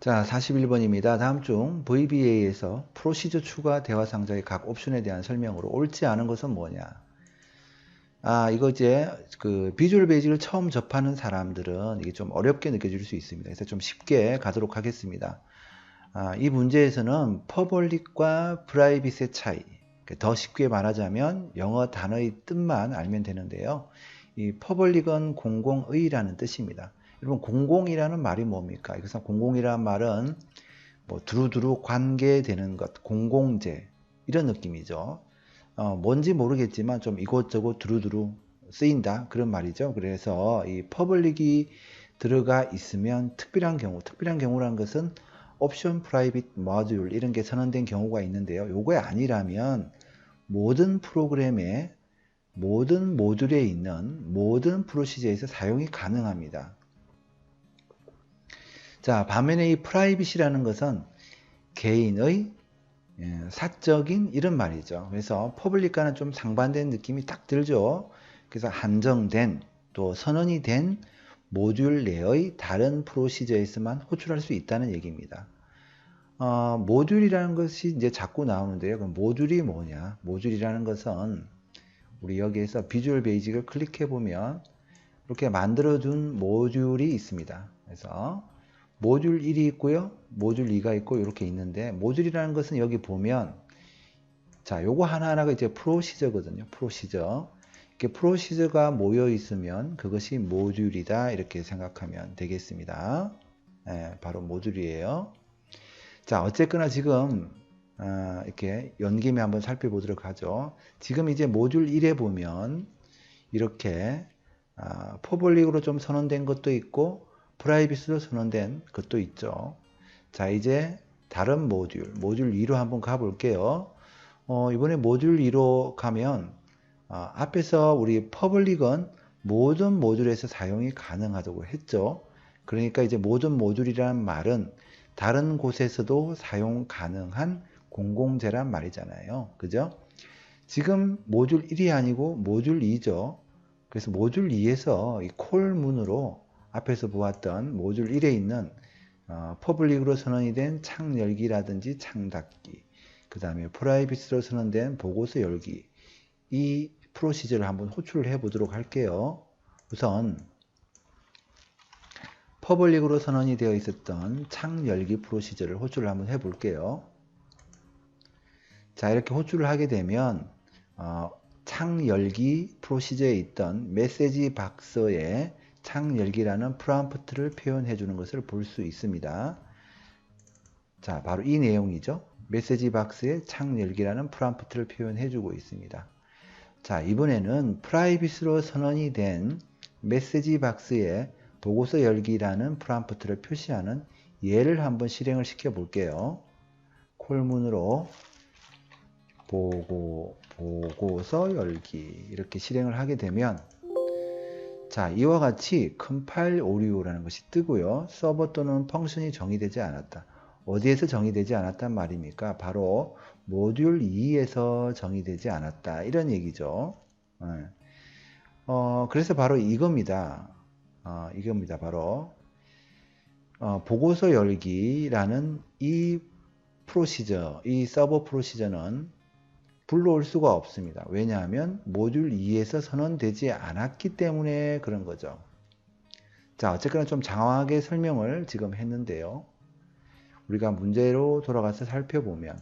자, 41번입니다. 다음 중 VBA에서 프로시저 추가 대화 상자의 각 옵션에 대한 설명으로 옳지 않은 것은 뭐냐? 이거 이제 비주얼 베이직을 처음 접하는 사람들은 이게 좀 어렵게 느껴질 수 있습니다. 그래서 좀 쉽게 가도록 하겠습니다. 이 문제에서는 퍼블릭과 프라이빗의 차이, 더 쉽게 말하자면 영어 단어의 뜻만 알면 되는데요. 이 퍼블릭은 공공의라는 뜻입니다. 여러분, 공공이라는 말이 뭡니까? 이것은 공공이라는 말은 뭐 두루두루 관계되는 것, 공공재 이런 느낌이죠. 뭔지 모르겠지만 좀 이곳저곳 두루두루 쓰인다 그런 말이죠. 그래서 이 퍼블릭이 들어가 있으면 특별한 경우라는 것은 옵션 프라이빗 모듈 이런 게 선언된 경우가 있는데요. 요거에 아니라면 모든 프로그램의 모든 모듈에 있는 모든 프로시저에서 사용이 가능합니다. 자, 반면에 이 프라이빗이라는 것은 개인의 사적인 이런 말이죠. 그래서 퍼블릭과는 좀 상반된 느낌이 딱 들죠. 그래서 한정된 또 선언이 된 모듈 내의 다른 프로시저에서만 호출할 수 있다는 얘기입니다. 모듈이라는 것이 이제 자꾸 나오는데요. 그럼 모듈이 뭐냐? 모듈이라는 것은 우리 여기에서 비주얼 베이직을 클릭해 보면 이렇게 만들어준 모듈이 있습니다. 그래서 모듈 1이 있고요. 모듈 2가 있고 이렇게 있는데 모듈이라는 것은 여기 보면 자, 요거 하나하나가 이제 프로시저거든요. 프로시저. 이렇게 프로시저가 모여 있으면 그것이 모듈이다. 이렇게 생각하면 되겠습니다. 바로 모듈이에요. 자, 어쨌거나 지금 이렇게 연김에 한번 살펴보도록 하죠. 지금 이제 모듈 1에 보면 이렇게 퍼블릭으로 좀 선언된 것도 있고 프라이빗으로 선언된 것도 있죠. 자, 이제 다른 모듈 2로 한번 가볼게요. 이번에 모듈 2로 가면 앞에서 우리 퍼블릭은 모든 모듈에서 사용이 가능하다고 했죠. 그러니까 이제 모든 모듈이라는 말은 다른 곳에서도 사용 가능한 공공재란 말이잖아요. 그죠? 지금 모듈 1이 아니고 모듈 2죠. 그래서 모듈 2에서 이 콜문으로 앞에서 보았던 모듈 1에 있는 퍼블릭으로 선언이 된 창 열기라든지 창 닫기, 그 다음에 프라이빗으로 선언된 보고서 열기, 이 프로시저를 한번 호출을 해 보도록 할게요. 우선 퍼블릭으로 선언이 되어 있었던 창 열기 프로시저를 호출을 한번 해 볼게요. 자, 이렇게 호출을 하게 되면 창 열기 프로시저에 있던 메시지 박스에 창 열기라는 프롬프트를 표현해 주는 것을 볼 수 있습니다. 자, 바로 이 내용이죠. 메시지 박스에 창 열기라는 프롬프트를 표현해 주고 있습니다. 자, 이번에는 프라이빗으로 선언이 된 메시지 박스에 보고서 열기라는 프롬프트를 표시하는 예를 한번 실행을 시켜 볼게요. 콜문으로 보고서 열기 이렇게 실행을 하게 되면 자, 이와 같이 컴파일 오류라는 것이 뜨고요. 서버 또는 펑션이 정의되지 않았다. 어디에서 정의되지 않았단 말입니까? 바로 모듈 2에서 정의되지 않았다. 이런 얘기죠. 그래서 바로 이겁니다. 이겁니다. 바로 보고서 열기라는 이 프로시저, 이 서버 프로시저는 불러올 수가 없습니다. 왜냐하면 모듈 2에서 선언되지 않았기 때문에 그런 거죠. 자, 어쨌거나 좀 장황하게 설명을 지금 했는데요. 우리가 문제로 돌아가서 살펴보면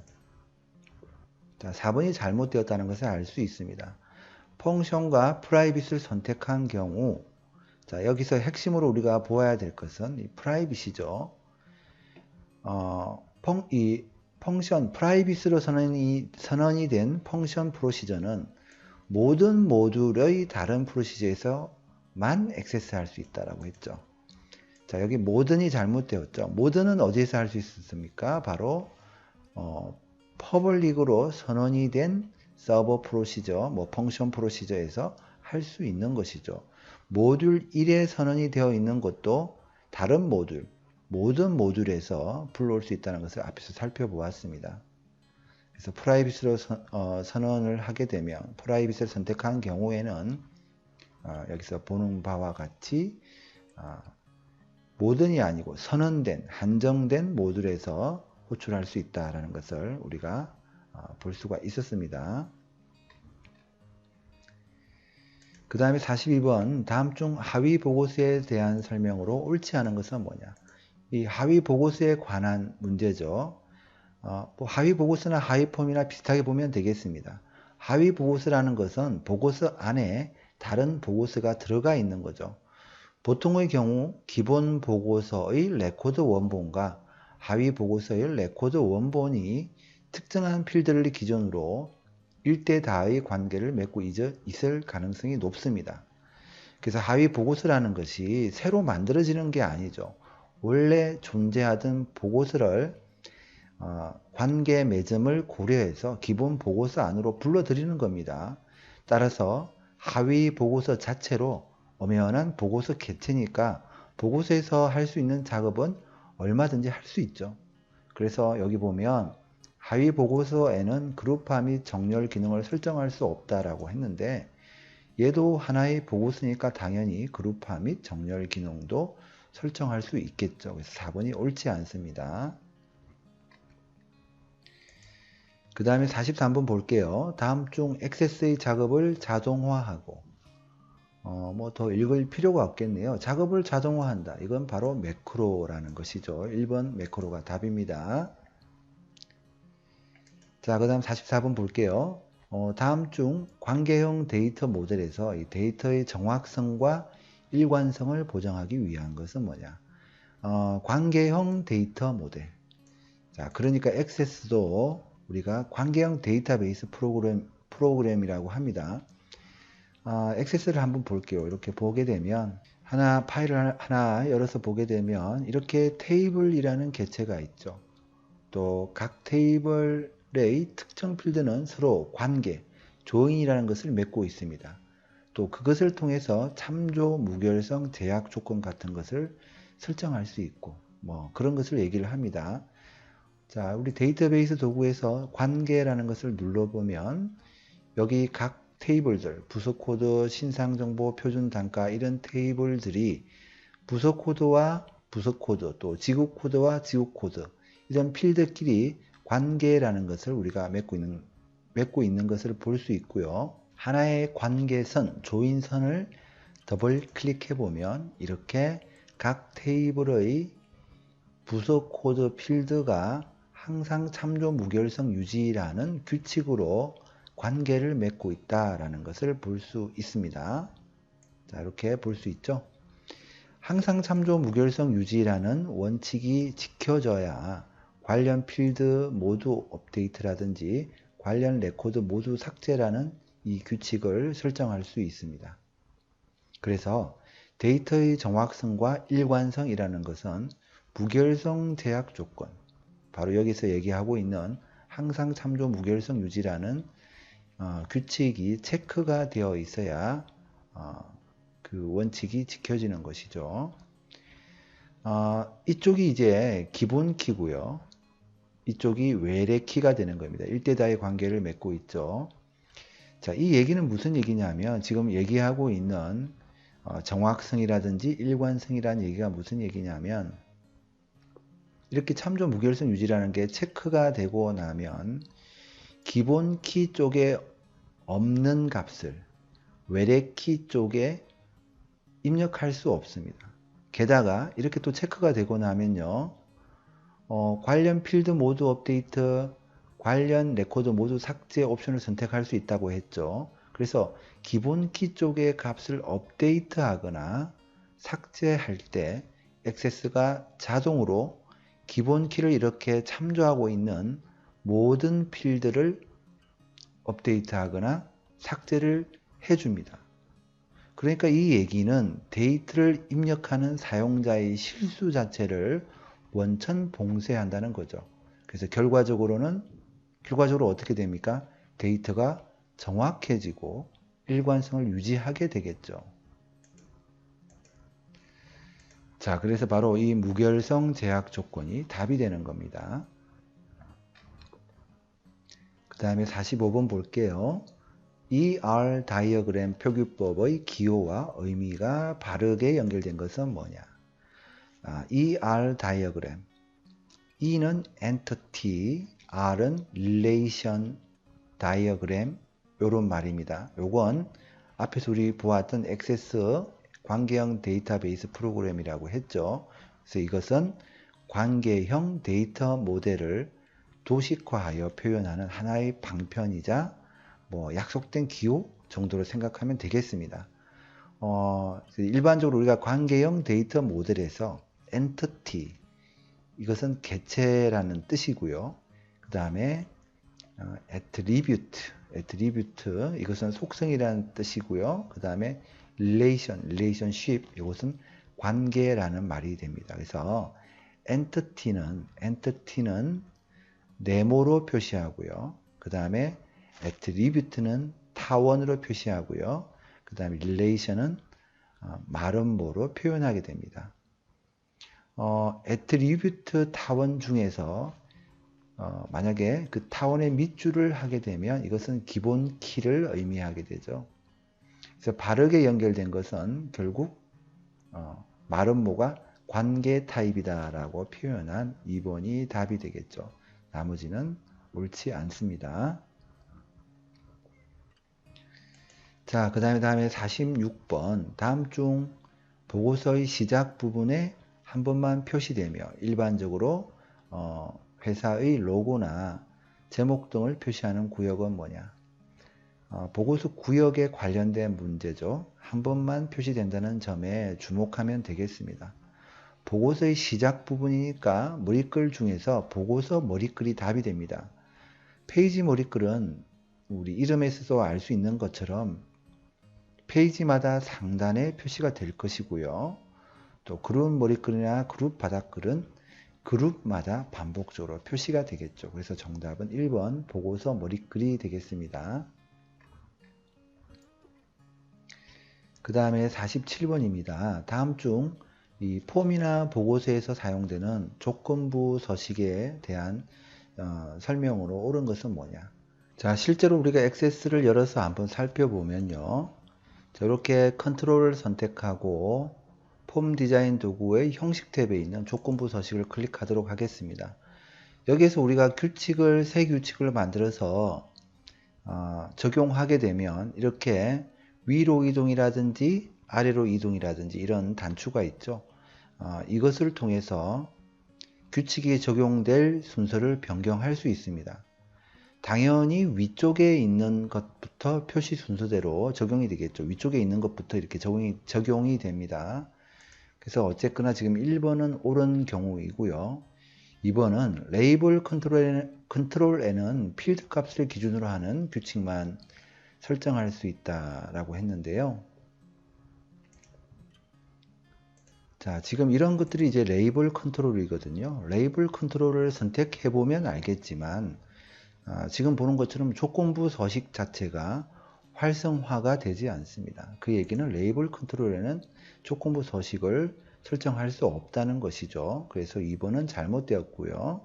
자, 4번이 잘못되었다는 것을 알 수 있습니다. 펑션과 프라이빗을 선택한 경우 자, 여기서 핵심으로 우리가 보아야 될 것은 이 프라이빗이죠. 이 펑션 프라이빗으로 선언이 된 펑션 프로시저는 모든 모듈의 다른 프로시저에서만 액세스할 수 있다라고 했죠. 자, 여기 모든이 잘못되었죠. 모든은 어디에서 할 수 있었습니까? 바로 퍼블릭으로 선언이 된 서버 프로시저, 뭐 펑션 프로시저에서 할 수 있는 것이죠. 모듈 1에 선언이 되어 있는 것도 다른 모든 모듈에서 불러올 수 있다는 것을 앞에서 살펴보았습니다. 그래서 프라이빗으로 선언을 하게 되면 프라이빗을 선택한 경우에는 여기서 보는 바와 같이 모든이 아니고 선언된, 한정된 모듈에서 호출할 수 있다라는 것을 우리가 볼 수가 있었습니다. 그 다음에 42번 다음 중 하위 보고서에 대한 설명으로 옳지 않은 것은 뭐냐. 이 하위 보고서에 관한 문제죠. 뭐 하위 보고서나 하위폼이나 비슷하게 보면 되겠습니다. 하위 보고서라는 것은 보고서 안에 다른 보고서가 들어가 있는 거죠. 보통의 경우 기본 보고서의 레코드 원본과 하위 보고서의 레코드 원본이 특정한 필드를 기준으로 일대다의 관계를 맺고 있을 가능성이 높습니다. 그래서 하위 보고서라는 것이 새로 만들어지는 게 아니죠. 원래 존재하던 보고서를 관계 맺음을 고려해서 기본 보고서 안으로 불러들이는 겁니다. 따라서 하위 보고서 자체로 엄연한 보고서 개체니까 보고서에서 할 수 있는 작업은 얼마든지 할 수 있죠. 그래서 여기 보면 하위 보고서에는 그룹화 및 정렬 기능을 설정할 수 없다라고 했는데 얘도 하나의 보고서니까 당연히 그룹화 및 정렬 기능도 설정할 수 있겠죠. 그래서 4번이 옳지 않습니다. 그 다음에 43번 볼게요. 다음 중 액세스의 작업을 자동화하고 뭐 더 읽을 필요가 없겠네요. 작업을 자동화한다. 이건 바로 매크로라는 것이죠. 1번 매크로가 답입니다. 자, 그 다음 44번 볼게요. 다음 중 관계형 데이터 모델에서 이 데이터의 정확성과 일관성을 보장하기 위한 것은 뭐냐? 관계형 데이터 모델. 자, 그러니까 액세스도 우리가 관계형 데이터베이스 프로그램이라고 합니다. 액세스를 한번 볼게요. 이렇게 보게 되면 파일을 하나 열어서 보게 되면 이렇게 테이블이라는 개체가 있죠. 또 각 테이블의 특정 필드는 서로 관계, 조인이라는 것을 맺고 있습니다. 또 그것을 통해서 참조, 무결성, 제약 조건 같은 것을 설정할 수 있고 뭐 그런 것을 얘기를 합니다. 자, 우리 데이터베이스 도구에서 관계라는 것을 눌러보면 여기 각 테이블들, 부서 코드, 신상 정보, 표준 단가 이런 테이블들이 부서 코드와 부서 코드, 또 지구 코드와 지구 코드 이런 필드끼리 관계라는 것을 우리가 맺고 있는 것을 볼 수 있고요. 하나의 관계선, 조인선을 더블 클릭해 보면 이렇게 각 테이블의 부서 코드 필드가 항상 참조 무결성 유지라는 규칙으로 관계를 맺고 있다라는 것을 볼 수 있습니다. 자, 이렇게 볼 수 있죠. 항상 참조 무결성 유지라는 원칙이 지켜져야 관련 필드 모두 업데이트라든지 관련 레코드 모두 삭제라는 이 규칙을 설정할 수 있습니다. 그래서 데이터의 정확성과 일관성이라는 것은 무결성 제약 조건, 바로 여기서 얘기하고 있는 항상 참조 무결성 유지라는 규칙이 체크가 되어 있어야 그 원칙이 지켜지는 것이죠. 이쪽이 이제 기본 키고요. 이쪽이 외래 키가 되는 겁니다. 일대다의 관계를 맺고 있죠. 자, 이 얘기는 무슨 얘기냐면 지금 얘기하고 있는 정확성이라든지 일관성이라는 얘기가 무슨 얘기냐면 이렇게 참조 무결성 유지라는 게 체크가 되고 나면 기본 키 쪽에 없는 값을 외래 키 쪽에 입력할 수 없습니다. 게다가 이렇게 또 체크가 되고 나면요. 관련 필드 모두 업데이트, 관련 레코드 모두 삭제 옵션을 선택할 수 있다고 했죠. 그래서 기본 키 쪽의 값을 업데이트 하거나 삭제할 때 액세스가 자동으로 기본 키를 이렇게 참조하고 있는 모든 필드를 업데이트 하거나 삭제를 해줍니다. 그러니까 이 얘기는 데이터를 입력하는 사용자의 실수 자체를 원천 봉쇄한다는 거죠. 그래서 결과적으로 어떻게 됩니까? 데이터가 정확해지고 일관성을 유지하게 되겠죠. 자, 그래서 바로 이 무결성 제약 조건이 답이 되는 겁니다. 그 다음에 45번 볼게요. ER 다이어그램 표기법의 기호와 의미가 바르게 연결된 것은 뭐냐? ER 다이어그램. E는 entity, R은 relation 다이어그램 요런 말입니다. 요건 앞에서 우리 보았던 액세스 관계형 데이터베이스 프로그램이라고 했죠. 그래서 이것은 관계형 데이터 모델을 도식화하여 표현하는 하나의 방편이자 뭐 약속된 기호 정도로 생각하면 되겠습니다. 일반적으로 우리가 관계형 데이터 모델에서 entity 이것은 개체라는 뜻이고요. 그 다음에 attribute 이것은 속성이라는 뜻이고요. 그 다음에 relationship 이것은 관계라는 말이 됩니다. 그래서 entity는 네모로 표시하고요. 그 다음에 attribute는 타원으로 표시하고요. 그 다음에 relation은 마름모로 표현하게 됩니다. attribute 타원 중에서 만약에 그 타원의 밑줄을 하게 되면 이것은 기본 키를 의미하게 되죠. 그래서 바르게 연결된 것은 결국 마름모가 관계 타입이다 라고 표현한 2번이 답이 되겠죠. 나머지는 옳지 않습니다. 자, 그 다음에 46번 다음 중 보고서의 시작 부분에 한 번만 표시되며 일반적으로 회사의 로고나 제목 등을 표시하는 구역은 뭐냐? 보고서 구역에 관련된 문제죠. 한 번만 표시된다는 점에 주목하면 되겠습니다. 보고서의 시작 부분이니까 머리글 중에서 보고서 머리글이 답이 됩니다. 페이지 머리글은 우리 이름에서도 알 수 있는 것처럼 페이지마다 상단에 표시가 될 것이고요. 또 그룹 머리글이나 그룹 바닥글은 그룹마다 반복적으로 표시가 되겠죠. 그래서 정답은 1번 보고서 머리글이 되겠습니다. 그 다음에 47번입니다. 다음 중 이 폼이나 보고서에서 사용되는 조건부 서식에 대한 설명으로 옳은 것은 뭐냐? 자, 실제로 우리가 액세스를 열어서 한번 살펴보면요. 자, 이렇게 컨트롤을 선택하고 폼 디자인 도구의 형식 탭에 있는 조건부 서식을 클릭하도록 하겠습니다. 여기에서 우리가 새 규칙을 만들어서 적용하게 되면 이렇게 위로 이동이라든지 아래로 이동이라든지 이런 단추가 있죠. 이것을 통해서 규칙이 적용될 순서를 변경할 수 있습니다. 당연히 위쪽에 있는 것부터 표시 순서대로 적용이 되겠죠. 위쪽에 있는 것부터 이렇게 적용이 됩니다. 그래서 어쨌거나 지금 1번은 옳은 경우이고요. 2번은 레이블 컨트롤 N은 필드 값을 기준으로 하는 규칙만 설정할 수 있다라고 했는데요. 자, 지금 이런 것들이 이제 레이블 컨트롤이거든요. 레이블 컨트롤을 선택해 보면 알겠지만 지금 보는 것처럼 조건부 서식 자체가 활성화가 되지 않습니다. 그 얘기는 레이블 컨트롤에는 조건부 서식을 설정할 수 없다는 것이죠. 그래서 2번은 잘못되었고요.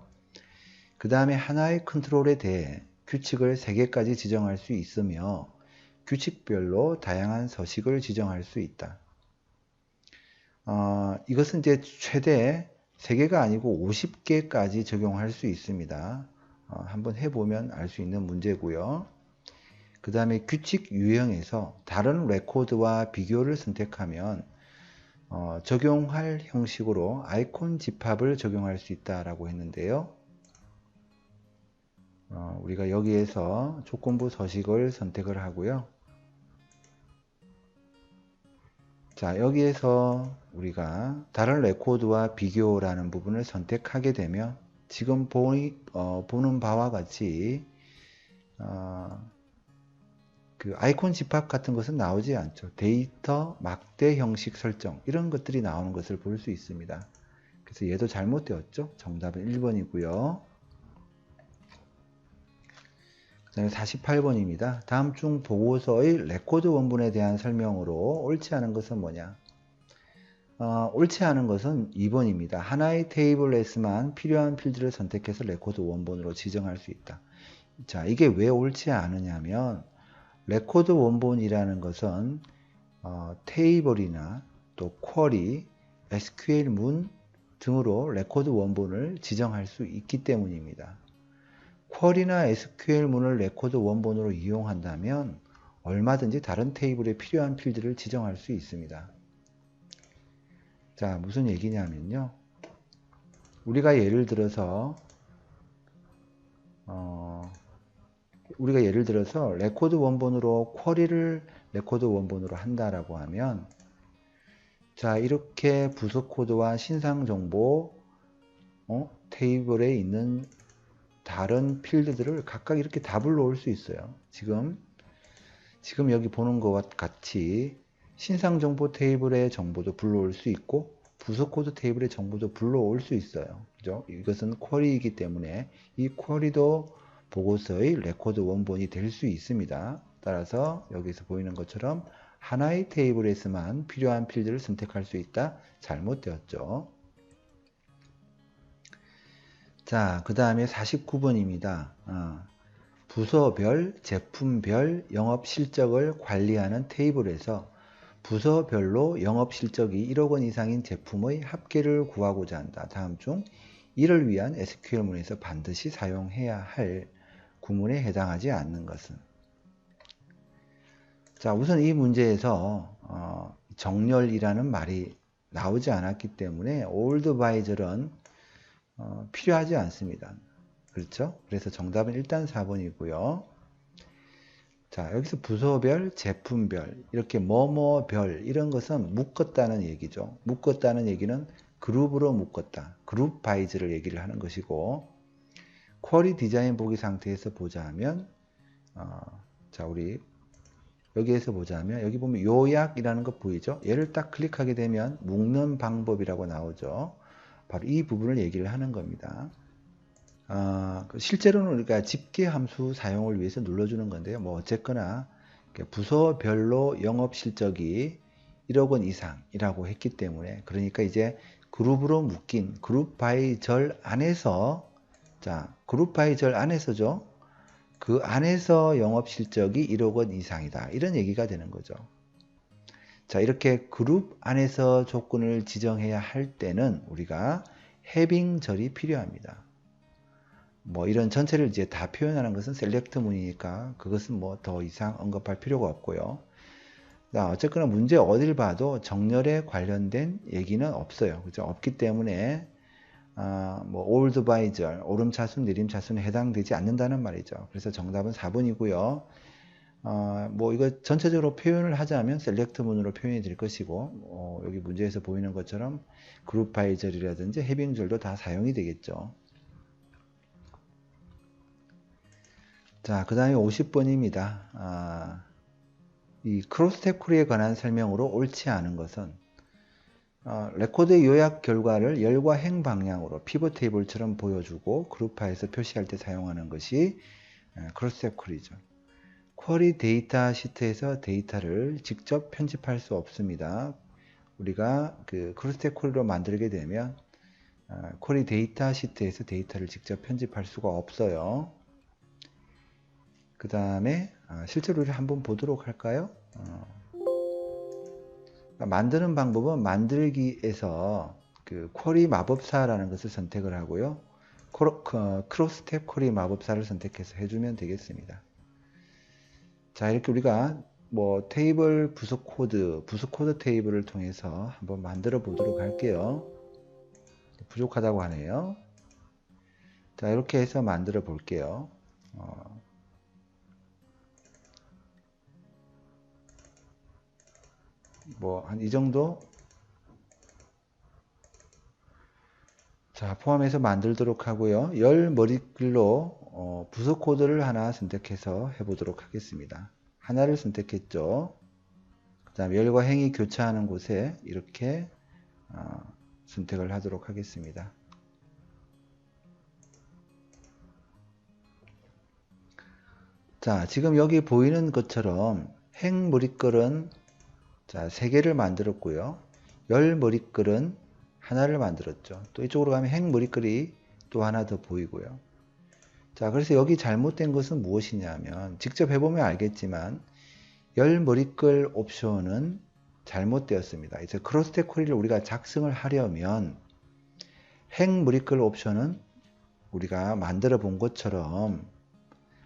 그 다음에 하나의 컨트롤에 대해 규칙을 3개까지 지정할 수 있으며 규칙별로 다양한 서식을 지정할 수 있다. 이것은 이제 최대 3개가 아니고 50개까지 적용할 수 있습니다. 한번 해보면 알 수 있는 문제고요. 그 다음에 규칙 유형에서 다른 레코드와 비교를 선택하면 적용할 형식으로 아이콘 집합을 적용할 수 있다라고 했는데요. 우리가 여기에서 조건부 서식을 선택을 하고요. 자, 여기에서 우리가 다른 레코드와 비교라는 부분을 선택하게 되면 지금 보는 바와 같이 그 아이콘 집합 같은 것은 나오지 않죠. 데이터 막대 형식 설정 이런 것들이 나오는 것을 볼 수 있습니다. 그래서 얘도 잘못되었죠. 정답은 1번이고요. 그 다음에 48번입니다. 다음 중 보고서의 레코드 원본에 대한 설명으로 옳지 않은 것은 뭐냐? 옳지 않은 것은 2번입니다. 하나의 테이블에서만 필요한 필드를 선택해서 레코드 원본으로 지정할 수 있다. 자, 이게 왜 옳지 않으냐면 레코드 원본이라는 것은 테이블이나 또 쿼리, SQL 문 등으로 레코드 원본을 지정할 수 있기 때문입니다. 쿼리나 SQL문을 레코드 원본으로 이용한다면 얼마든지 다른 테이블에 필요한 필드를 지정할 수 있습니다. 자, 무슨 얘기냐면요. 우리가 예를 들어서 레코드 원본으로 쿼리를 레코드 원본으로 한다라고 하면, 자, 이렇게 부속 코드와 신상 정보 테이블에 있는 다른 필드들을 각각 이렇게 다 불러올 수 있어요. 지금 여기 보는 것과 같이 신상 정보 테이블의 정보도 불러올 수 있고 부속 코드 테이블의 정보도 불러올 수 있어요. 그죠? 이것은 쿼리이기 때문에 이 쿼리도 보고서의 레코드 원본이 될 수 있습니다. 따라서 여기서 보이는 것처럼 하나의 테이블에서만 필요한 필드를 선택할 수 있다. 잘못되었죠. 자, 그 다음에 49번입니다. 부서별, 제품별 영업 실적을 관리하는 테이블에서 부서별로 영업 실적이 1억 원 이상인 제품의 합계를 구하고자 한다. 다음 중 이를 위한 SQL문에서 반드시 사용해야 할 구문에 해당하지 않는 것은? 자, 우선 이 문제에서 정렬이라는 말이 나오지 않았기 때문에 old by절은 필요하지 않습니다. 그렇죠? 그래서 정답은 일단 4번이고요. 자, 여기서 부서별, 제품별, 이렇게 뭐뭐별 이런 것은 묶었다는 얘기죠. 묶었다는 얘기는 그룹으로 묶었다. 그룹 바이즈를 얘기를 하는 것이고, 쿼리 디자인 보기 상태에서 보자면, 자, 우리 여기에서 보자면 여기 보면 요약이라는 거 보이죠? 얘를 딱 클릭하게 되면 묶는 방법이라고 나오죠. 바로 이 부분을 얘기를 하는 겁니다. 실제로는 우리가 집계 함수 사용을 위해서 눌러주는 건데요. 뭐 어쨌거나 부서별로 영업 실적이 1억 원 이상이라고 했기 때문에, 그러니까 이제 그룹으로 묶인 그룹 바이 절 안에서, 자, 그룹 바이 절 안에서죠. 그 안에서 영업 실적이 1억 원 이상이다. 이런 얘기가 되는 거죠. 자, 이렇게 그룹 안에서 조건을 지정해야 할 때는 우리가 해빙절이 필요합니다. 뭐 이런 전체를 이제 다 표현하는 것은 셀렉트 문이니까 그것은 뭐 더 이상 언급할 필요가 없고요. 자, 어쨌거나 문제 어딜 봐도 정렬에 관련된 얘기는 없어요. 그죠? 없기 때문에 뭐 old by절, 오름차순, 내림차순에 해당되지 않는다는 말이죠. 그래서 정답은 4번이고요. 뭐 이거 전체적으로 표현을 하자면 셀렉트 문으로 표현이 될 것이고, 여기 문제에서 보이는 것처럼 그룹 바이절이라든지 해빙절도 다 사용이 되겠죠. 자, 그 다음에 50번입니다. 이 크로스탭 쿼리에 관한 설명으로 옳지 않은 것은, 레코드 요약 결과를 열과 행 방향으로 피벗 테이블처럼 보여주고 그룹화해서 표시할 때 사용하는 것이 크로스탭 쿼리죠. 쿼리 데이터 시트에서 데이터를 직접 편집할 수 없습니다. 우리가 그 크로스탭 쿼리로 만들게 되면 쿼리 데이터 시트에서 데이터를 직접 편집할 수가 없어요. 그 다음에 실제로 우리 한번 보도록 할까요? 만드는 방법은 만들기에서 그 쿼리 마법사라는 것을 선택을 하고요. 크로스탭 쿼리 마법사를 선택해서 해주면 되겠습니다. 자, 이렇게 우리가 뭐 테이블 부속 코드 테이블을 통해서 한번 만들어 보도록 할게요. 부족하다고 하네요. 자, 이렇게 해서 만들어 볼게요. 뭐 한 이 정도 자 포함해서 만들도록 하고요. 열 머리글로 부속 코드를 하나 선택해서 해보도록 하겠습니다. 하나를 선택했죠. 그 다음 열과 행이 교차하는 곳에 이렇게 선택을 하도록 하겠습니다. 자, 지금 여기 보이는 것처럼 행 머리글은 자, 3개를 만들었고요. 열 머리글은 하나를 만들었죠. 또 이쪽으로 가면 행 머리글이 또 하나 더 보이고요. 자, 그래서 여기 잘못된 것은 무엇이냐면, 직접 해보면 알겠지만, 열 머리글 옵션은 잘못되었습니다. 이제 크로스탭 쿼리를 우리가 작성을 하려면, 행무리클 옵션은 우리가 만들어 본 것처럼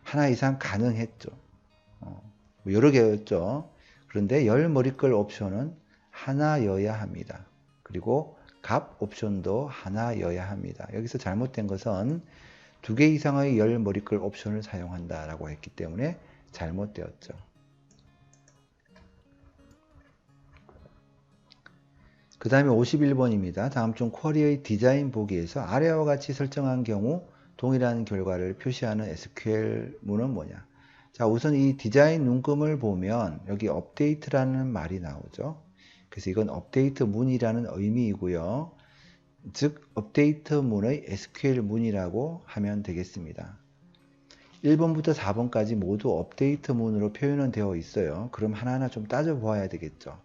하나 이상 가능했죠. 여러 개였죠. 그런데 열 머리클 옵션은 하나여야 합니다. 그리고 값 옵션도 하나여야 합니다. 여기서 잘못된 것은 2개 이상의 열 머리클 옵션을 사용한다라고 했기 때문에 잘못되었죠. 그 다음에 51번입니다. 다음 중 쿼리의 디자인 보기에서 아래와 같이 설정한 경우 동일한 결과를 표시하는 SQL문은 뭐냐? 자, 우선 이 디자인 눈금을 보면 여기 업데이트라는 말이 나오죠. 그래서 이건 업데이트 문이라는 의미이고요. 즉 업데이트 문의 SQL 문이라고 하면 되겠습니다. 1번부터 4번까지 모두 업데이트 문으로 표현은 되어 있어요. 그럼 하나하나 좀 따져보아야 되겠죠.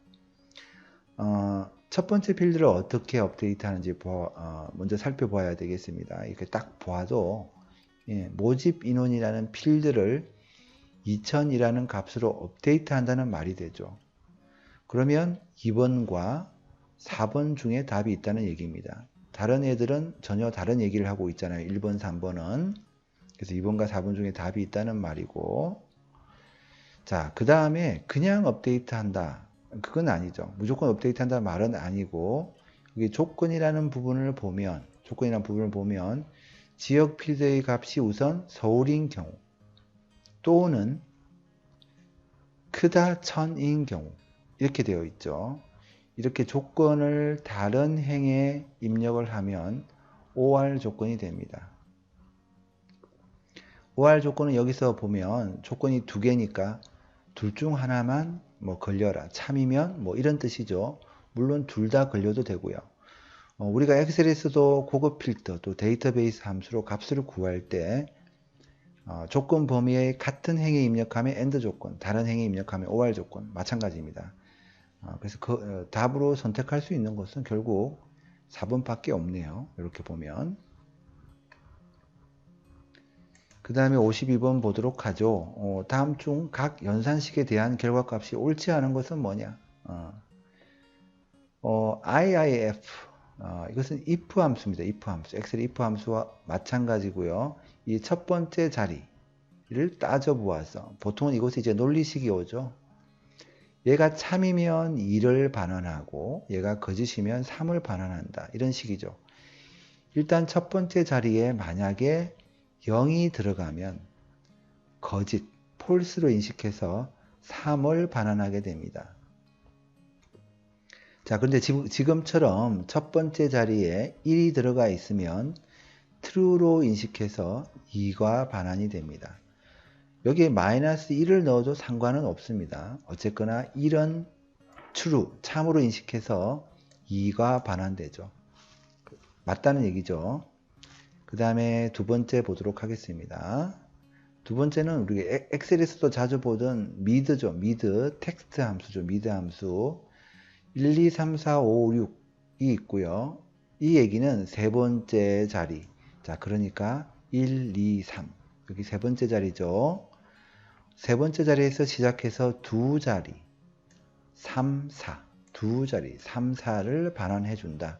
첫 번째 필드를 어떻게 업데이트 하는지 먼저 살펴봐야 되겠습니다. 이렇게 딱 봐도 모집 인원이라는 필드를 2000이라는 값으로 업데이트 한다는 말이 되죠. 그러면 2번과 4번 중에 답이 있다는 얘기입니다. 다른 애들은 전혀 다른 얘기를 하고 있잖아요. 1번, 3번은. 그래서 2번과 4번 중에 답이 있다는 말이고, 자, 그 다음에 그냥 업데이트 한다. 그건 아니죠. 무조건 업데이트 한다는 말은 아니고, 여기 조건이라는 부분을 보면, 지역 필드의 값이 우선 서울인 경우, 또는 크다 1000인 경우, 이렇게 되어 있죠. 이렇게 조건을 다른 행에 입력을 하면 OR 조건이 됩니다. OR 조건은 여기서 보면 조건이 2개니까 둘 중 하나만 걸려라. 참이면 이런 뜻이죠. 물론 둘 다 걸려도 되고요. 우리가 엑셀에서도 고급 필터 또 데이터베이스 함수로 값을 구할 때 조건 범위의 같은 행에 입력하면 AND 조건, 다른 행에 입력하면 OR 조건 마찬가지입니다. 그래서 그 답으로 선택할 수 있는 것은 결국 4번밖에 없네요. 이렇게 보면. 그 다음에 52번 보도록 하죠. 다음 중 각 연산식에 대한 결과값이 옳지 않은 것은 뭐냐? IIF 이것은 if 함수입니다. if 함수. 엑셀 if 함수와 마찬가지고요. 이 첫 번째 자리를 따져 보아서 보통은 이곳에 이제 논리식이 오죠. 얘가 참이면 2를 반환하고 얘가 거짓이면 3을 반환한다. 이런 식이죠. 일단 첫 번째 자리에 만약에 0이 들어가면 거짓, 폴스로 인식해서 3을 반환하게 됩니다. 자, 그런데 지금처럼 첫 번째 자리에 1이 들어가 있으면 true로 인식해서 2가 반환이 됩니다. 여기에 마이너스 1을 넣어도 상관은 없습니다. 어쨌거나 1은 true, 참으로 인식해서 2가 반환되죠. 맞다는 얘기죠. 그 다음에 두 번째 보도록 하겠습니다. 두 번째는 우리 엑셀에서도 자주 보던 mid죠. mid, 텍스트 함수죠. mid 함수. 1, 2, 3, 4, 5, 6이 있고요. 이 얘기는 세 번째 자리. 자, 그러니까 1, 2, 3. 여기 세 번째 자리죠. 세 번째 자리에서 시작해서 두 자리. 3, 4. 두 자리. 3, 4를 반환해 준다.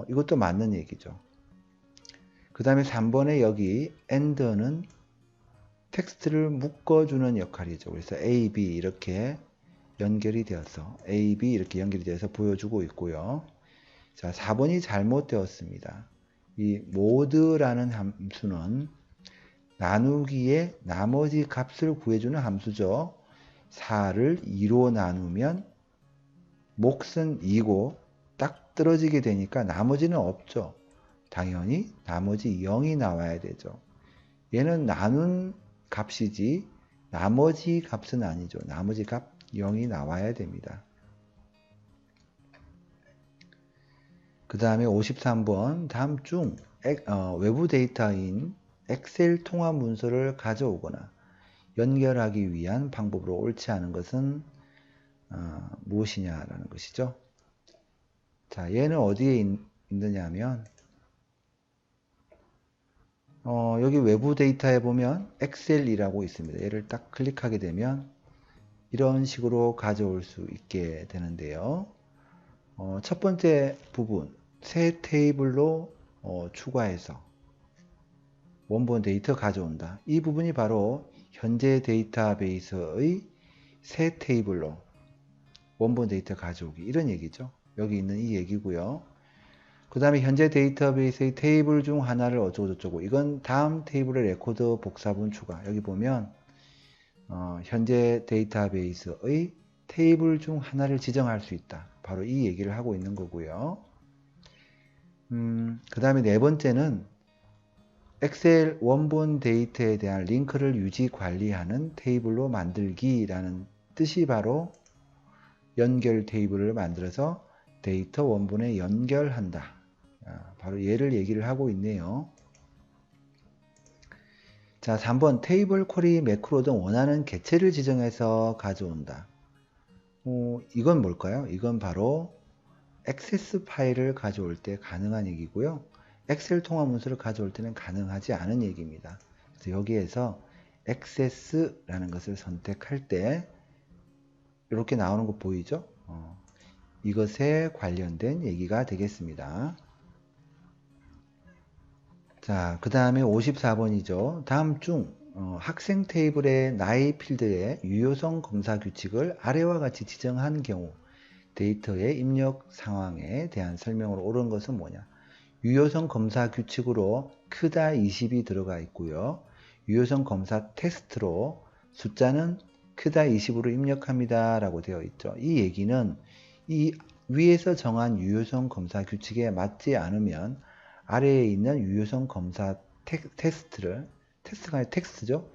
이것도 맞는 얘기죠. 그 다음에 3번에 여기 AND는 텍스트를 묶어주는 역할이죠. 그래서 A, B 이렇게 연결이 되어서 A, B 이렇게 연결이 되어서 보여주고 있고요. 자, 4번이 잘못되었습니다. 이 mode라는 함수는 나누기에 나머지 값을 구해주는 함수죠. 4를 2로 나누면 몫은 2고 딱 떨어지게 되니까 나머지는 없죠. 당연히 나머지 0이 나와야 되죠. 얘는 나눈 값이지 나머지 값은 아니죠. 나머지 값 0이 나와야 됩니다. 그 다음에 53번 다음 중 외부 데이터인 엑셀 통합 문서를 가져오거나 연결하기 위한 방법으로 옳지 않은 것은 무엇이냐라는 것이죠. 자, 얘는 어디에 있느냐 하면 여기 외부 데이터에 보면 엑셀이라고 있습니다. 얘를 딱 클릭하게 되면 이런 식으로 가져올 수 있게 되는데요. 첫 번째 부분 새 테이블로 추가해서 원본 데이터 가져온다. 이 부분이 바로 현재 데이터베이스의 새 테이블로 원본 데이터 가져오기, 이런 얘기죠. 여기 있는 이 얘기고요. 그 다음에 현재 데이터베이스의 테이블 중 하나를 어쩌고저쩌고, 이건 다음 테이블의 레코드 복사분 추가. 여기 보면 현재 데이터베이스의 테이블 중 하나를 지정할 수 있다. 바로 이 얘기를 하고 있는 거고요. 그 다음에 네 번째는 엑셀 원본 데이터에 대한 링크를 유지 관리하는 테이블로 만들기라는 뜻이 바로 연결 테이블을 만들어서 데이터 원본에 연결한다. 바로 얘를 얘기를 하고 있네요. 자, 3번 테이블 쿼리 매크로 등 원하는 객체를 지정해서 가져온다. 이건 뭘까요? 이건 바로 액세스 파일을 가져올 때 가능한 얘기고요. 엑셀 통합 문서를 가져올 때는 가능하지 않은 얘기입니다. 그래서 여기에서 액세스라는 것을 선택할 때 이렇게 나오는 거 보이죠? 이것에 관련된 얘기가 되겠습니다. 자, 그 다음에 54번이죠. 다음 중 학생 테이블의 나이 필드의 유효성 검사 규칙을 아래와 같이 지정한 경우 데이터의 입력 상황에 대한 설명으로 옳은 것은 뭐냐? 유효성 검사 규칙으로 크다 20이 들어가 있고요. 유효성 검사 텍스트로 숫자는 크다 20으로 입력합니다 라고 되어 있죠. 이 얘기는 이 위에서 정한 유효성 검사 규칙에 맞지 않으면 아래에 있는 유효성 검사 텍스트가 아니라 텍스트죠.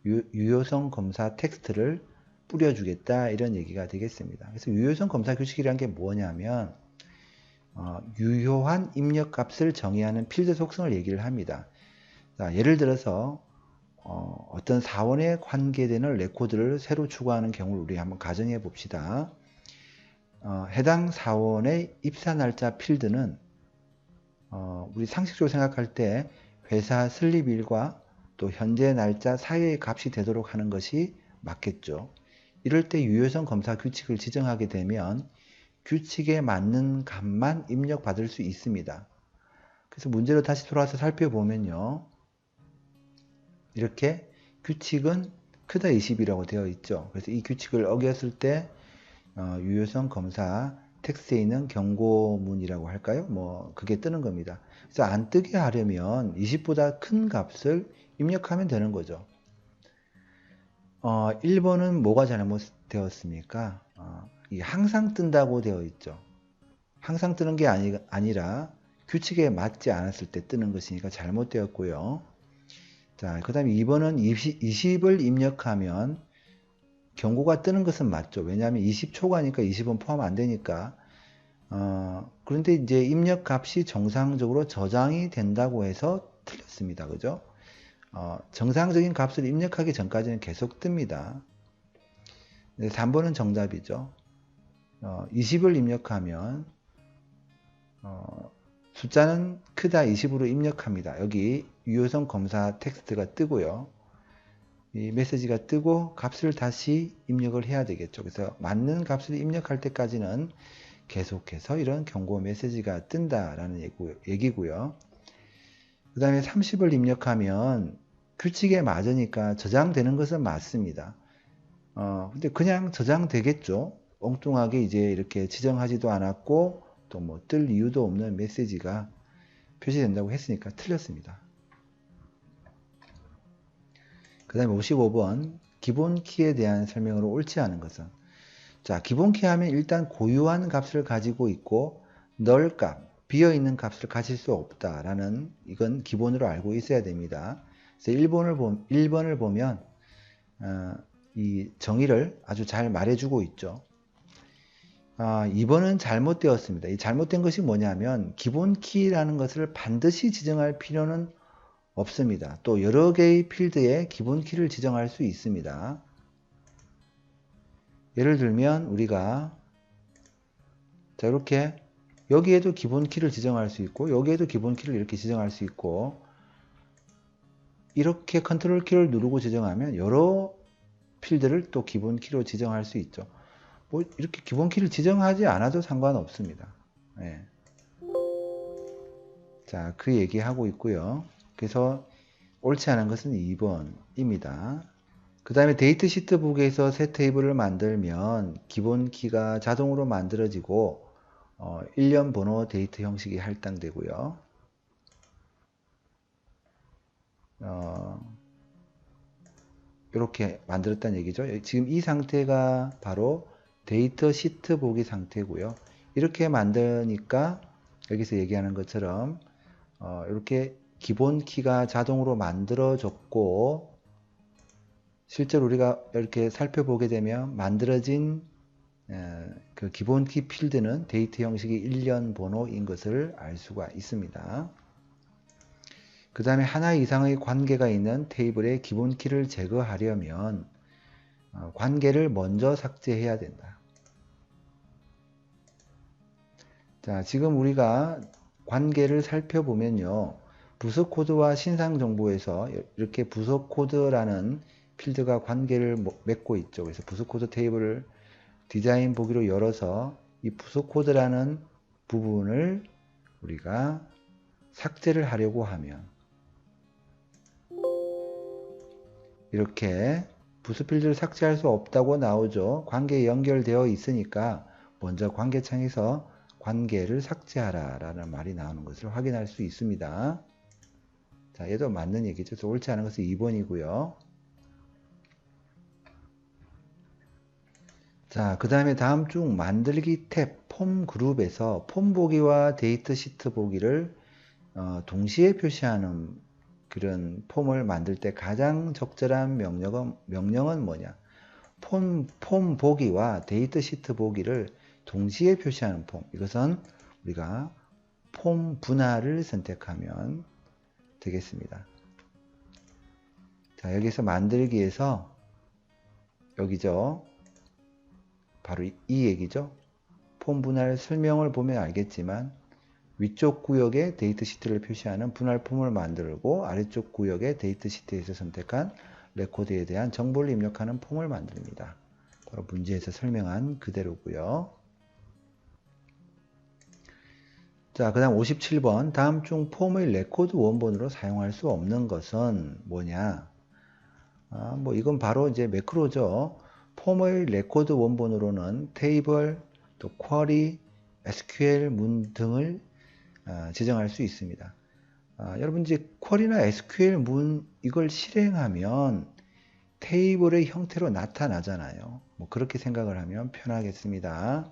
유효성 검사 텍스트를 뿌려주겠다, 이런 얘기가 되겠습니다. 그래서 유효성 검사 규칙이란 게 뭐냐면 유효한 입력 값을 정의하는 필드 속성을 얘기를 합니다. 자, 예를 들어서 어떤 사원에 관계되는 레코드를 새로 추가하는 경우를 우리 한번 가정해 봅시다. 해당 사원의 입사 날짜 필드는 우리 상식적으로 생각할 때 회사 설립일과 또 현재 날짜 사이의 값이 되도록 하는 것이 맞겠죠. 이럴 때 유효성 검사 규칙을 지정하게 되면 규칙에 맞는 값만 입력받을 수 있습니다. 그래서 문제로 다시 돌아와서 살펴보면요. 이렇게 규칙은 크다 20이라고 되어 있죠. 그래서 이 규칙을 어겼을 때 유효성 검사 텍스트에 있는 경고문이라고 할까요? 뭐 그게 뜨는 겁니다. 그래서 안 뜨게 하려면 20보다 큰 값을 입력하면 되는 거죠. 1번은 뭐가 잘못되었습니까? 이 항상 뜬다고 되어 있죠. 항상 뜨는 게 아니라 규칙에 맞지 않았을 때 뜨는 것이니까 잘못되었고요. 자, 그 다음에 2번은 20을 입력하면 경고가 뜨는 것은 맞죠. 왜냐하면 20초가니까 20은 포함 안 되니까. 그런데 이제 입력 값이 정상적으로 저장이 된다고 해서 틀렸습니다. 그죠? 정상적인 값을 입력하기 전까지는 계속 뜹니다. 3번은 정답이죠. 20을 입력하면 숫자는 크다 20으로 입력합니다. 여기 유효성 검사 텍스트가 뜨고요. 이 메시지가 뜨고 값을 다시 입력을 해야 되겠죠. 그래서 맞는 값을 입력할 때까지는 계속해서 이런 경고 메시지가 뜬다라는 얘기고요. 그 다음에 30을 입력하면 규칙에 맞으니까 저장되는 것은 맞습니다. 근데 그냥 저장되겠죠. 엉뚱하게 이제 이렇게 지정하지도 않았고 또 뭐 뜰 이유도 없는 메시지가 표시된다고 했으니까 틀렸습니다. 그 다음에 55번 기본 키에 대한 설명으로 옳지 않은 것은, 자, 기본 키 하면 일단 고유한 값을 가지고 있고 널 값, 비어있는 값을 가질 수 없다라는, 이건 기본으로 알고 있어야 됩니다. 그래서 1번을 보면 이 정의를 아주 잘 말해주고 있죠. 2번은 잘못되었습니다. 이 잘못된 것이 뭐냐면 기본 키라는 것을 반드시 지정할 필요는 없습니다. 또 여러 개의 필드에 기본 키를 지정할 수 있습니다. 예를 들면 우리가 자, 이렇게 여기에도 기본 키를 지정할 수 있고 여기에도 기본 키를 이렇게 지정할 수 있고, 이렇게 컨트롤 키를 누르고 지정하면 여러 필드를 또 기본 키로 지정할 수 있죠. 뭐 이렇게 기본 키를 지정하지 않아도 상관없습니다. 네. 자, 그 얘기하고 있고요. 그래서 옳지 않은 것은 2번입니다. 그 다음에 데이트 시트북에서 새 테이블을 만들면 기본 키가 자동으로 만들어지고 일련 번호 데이트 형식이 할당되고요. 이렇게 만들었다는 얘기죠. 지금 이 상태가 바로 데이터 시트 보기 상태고요. 이렇게 만드니까 여기서 얘기하는 것처럼 이렇게 기본 키가 자동으로 만들어졌고, 실제로 우리가 이렇게 살펴보게 되면 만들어진 그 기본 키 필드는 데이트 형식이 일련 번호인 것을 알 수가 있습니다. 그 다음에 하나 이상의 관계가 있는 테이블의 기본 키를 제거하려면 관계를 먼저 삭제해야 된다. 자, 지금 우리가 관계를 살펴보면요. 부서 코드와 신상 정보에서 이렇게 부서 코드라는 필드가 관계를 맺고 있죠. 그래서 부서 코드 테이블을 디자인 보기로 열어서 이 부서 코드라는 부분을 우리가 삭제를 하려고 하면 이렇게 부수 필드를 삭제할 수 없다고 나오죠. 관계에 연결되어 있으니까 먼저 관계창에서 관계를 삭제하라 라는 말이 나오는 것을 확인할 수 있습니다. 자, 얘도 맞는 얘기죠. 그래서 옳지 않은 것은 2번이고요. 자, 그 다음에 다음 중 만들기 탭 폼 그룹에서 폼 보기와 데이트 시트 보기를 동시에 표시하는 그런 폼을 만들 때 가장 적절한 명령은 뭐냐? 폼 보기와 데이트 시트 보기를 동시에 표시하는 폼. 이것은 우리가 폼 분할을 선택하면 되겠습니다. 자, 여기서 만들기에서 여기죠. 바로 이 얘기죠. 폼 분할 설명을 보면 알겠지만 위쪽 구역에 데이트 시트를 표시하는 분할 폼을 만들고 아래쪽 구역에 데이트 시트에서 선택한 레코드에 대한 정보를 입력하는 폼을 만듭니다. 바로 문제에서 설명한 그대로고요. 자, 그 다음 57번. 다음 중 폼의 레코드 원본으로 사용할 수 없는 것은 뭐냐? 뭐 이건 바로 이제 매크로죠. 폼의 레코드 원본으로는 테이블, 또 쿼리, SQL 문 등을 지정할 수 있습니다. 여러분 이제 쿼리나 SQL 문 이걸 실행하면 테이블의 형태로 나타나잖아요. 뭐 그렇게 생각을 하면 편하겠습니다.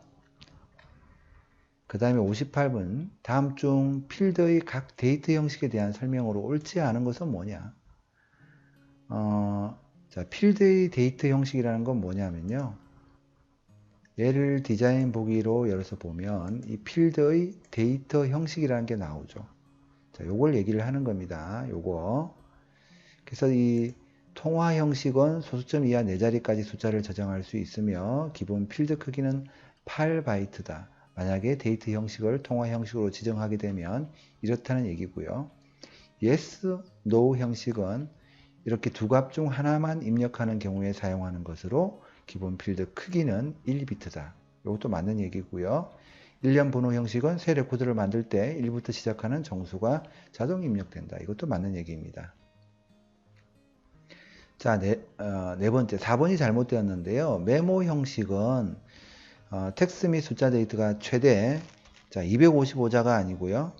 그 다음에 58번. 다음 중 필드의 각 데이트 형식에 대한 설명으로 옳지 않은 것은 뭐냐? 자, 필드의 데이트 형식이라는 건 뭐냐면요. 얘를 디자인 보기로 열어서 보면 이 필드의 데이터 형식이라는 게 나오죠. 자, 요걸 얘기를 하는 겁니다. 요거. 그래서 이 통화 형식은 소수점 이하 4자리까지 숫자를 저장할 수 있으며 기본 필드 크기는 8바이트다. 만약에 데이트 형식을 통화 형식으로 지정하게 되면 이렇다는 얘기고요. yes, no 형식은 이렇게 두 값 중 하나만 입력하는 경우에 사용하는 것으로 기본 필드 크기는 1비트다. 이것도 맞는 얘기고요. 일련 번호 형식은 새 레코드를 만들 때 1부터 시작하는 정수가 자동 입력된다. 이것도 맞는 얘기입니다. 자, 네 번째, 4번이 잘못되었는데요. 메모 형식은 텍스트 및 숫자 데이터가 최대 255자가 아니고요.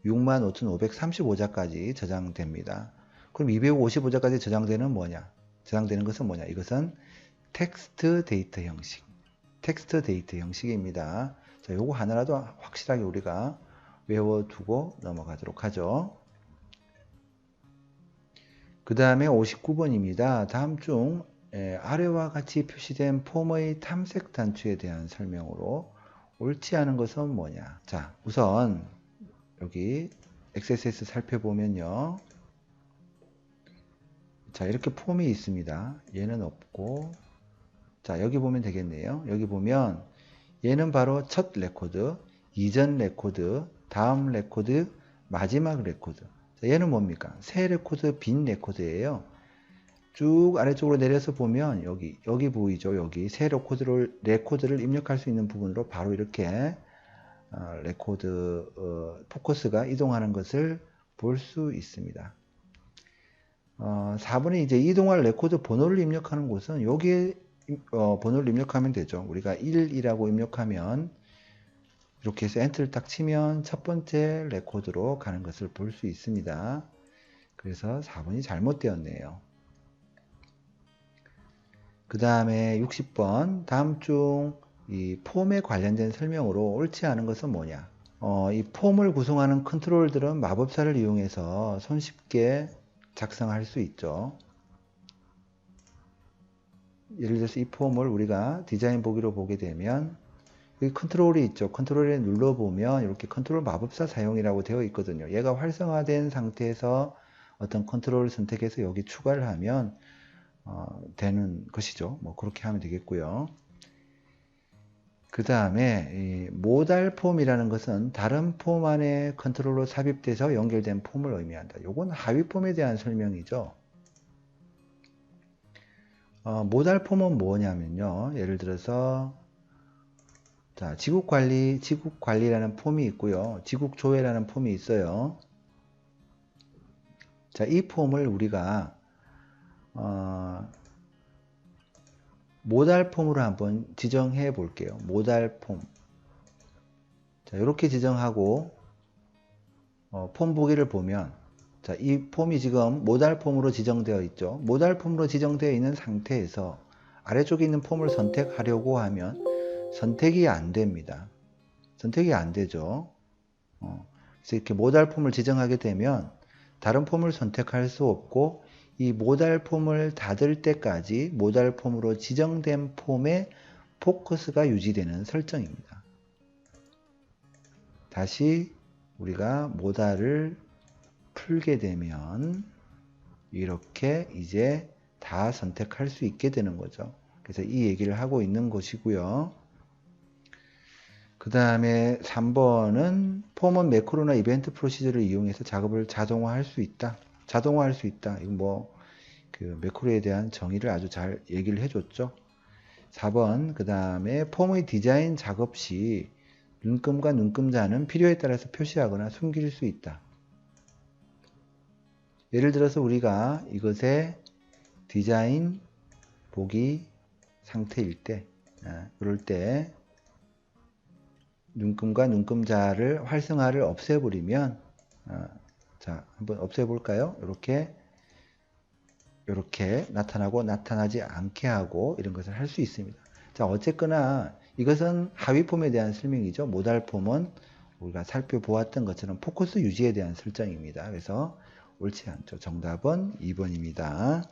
65,535자까지 저장됩니다. 그럼 255자까지 저장되는 것은 뭐냐? 이것은 텍스트 데이터 형식입니다. 자, 요거 하나라도 확실하게 우리가 외워두고 넘어가도록 하죠. 그 다음에 59번입니다. 다음 중 아래와 같이 표시된 폼의 탐색 단추에 대한 설명으로 옳지 않은 것은 뭐냐? 자, 우선 여기 XSS 살펴보면요. 자, 이렇게 폼이 있습니다. 얘는 없고, 자, 여기 보면 되겠네요. 여기 보면 얘는 바로 첫 레코드, 이전 레코드, 다음 레코드, 마지막 레코드. 자, 얘는 뭡니까? 새 레코드, 빈 레코드예요. 쭉 아래쪽으로 내려서 보면 여기 보이죠? 여기 새 레코드를 입력할 수 있는 부분으로 바로 이렇게 레코드 포커스가 이동하는 것을 볼 수 있습니다. 4번에 이제 이동할 레코드 번호를 입력하는 곳은 여기에 번호를 입력하면 되죠. 우리가 1이라고 입력하면 이렇게 해서 엔터를 딱 치면 첫 번째 레코드로 가는 것을 볼 수 있습니다. 그래서 4번이 잘못되었네요. 그 다음에 60번 다음 중 이 폼에 관련된 설명으로 옳지 않은 것은 뭐냐? 이 폼을 구성하는 컨트롤들은 마법사를 이용해서 손쉽게 작성할 수 있죠. 예를 들어서 이 폼을 우리가 디자인 보기로 보게 되면 여기 컨트롤이 있죠. 컨트롤에 눌러보면 이렇게 컨트롤 마법사 사용이라고 되어 있거든요. 얘가 활성화된 상태에서 어떤 컨트롤을 선택해서 여기 추가를 하면 되는 것이죠. 뭐 그렇게 하면 되겠고요. 그 다음에 모달 폼이라는 것은 다른 폼 안에 컨트롤로 삽입돼서 연결된 폼을 의미한다. 요건 하위 폼에 대한 설명이죠. 모달 폼은 뭐냐면요. 예를 들어서 자, 지국관리라는 폼이 있고요. 지국조회라는 폼이 있어요. 자, 이 폼을 우리가 모달 폼으로 한번 지정해 볼게요. 모달 폼. 자, 이렇게 지정하고 폼 보기를 보면 자, 이 폼이 지금 모달 폼으로 지정되어 있죠. 모달 폼으로 지정되어 있는 상태에서 아래쪽에 있는 폼을 선택하려고 하면 선택이 안 됩니다. 선택이 안 되죠. 그래서 이렇게 모달 폼을 지정하게 되면 다른 폼을 선택할 수 없고 이 모달 폼을 닫을 때까지 모달 폼으로 지정된 폼의 포커스가 유지되는 설정입니다. 다시 우리가 모달을 풀게 되면 이렇게 이제 다 선택할 수 있게 되는 거죠. 그래서 이 얘기를 하고 있는 것이고요. 그 다음에 3번은 폼은 매크로나 이벤트 프로시저를 이용해서 작업을 자동화할 수 있다. 자동화할 수 있다. 이건 뭐 그 매크로에 대한 정의를 아주 잘 얘기를 해줬죠. 4번 그 다음에 폼의 디자인 작업 시 눈금과 눈금자는 필요에 따라서 표시하거나 숨길 수 있다. 예를 들어서 우리가 이것의 디자인 보기 상태일 때 그럴 때 눈금과 눈금자를 활성화를 없애버리면 자 한번 없애볼까요? 이렇게 나타나고 나타나지 않게 하고 이런 것을 할 수 있습니다. 자 어쨌거나 이것은 하위 폼에 대한 설명이죠. 모달 폼은 우리가 살펴보았던 것처럼 포커스 유지에 대한 설정입니다. 그래서 옳지 않죠. 정답은 2번입니다.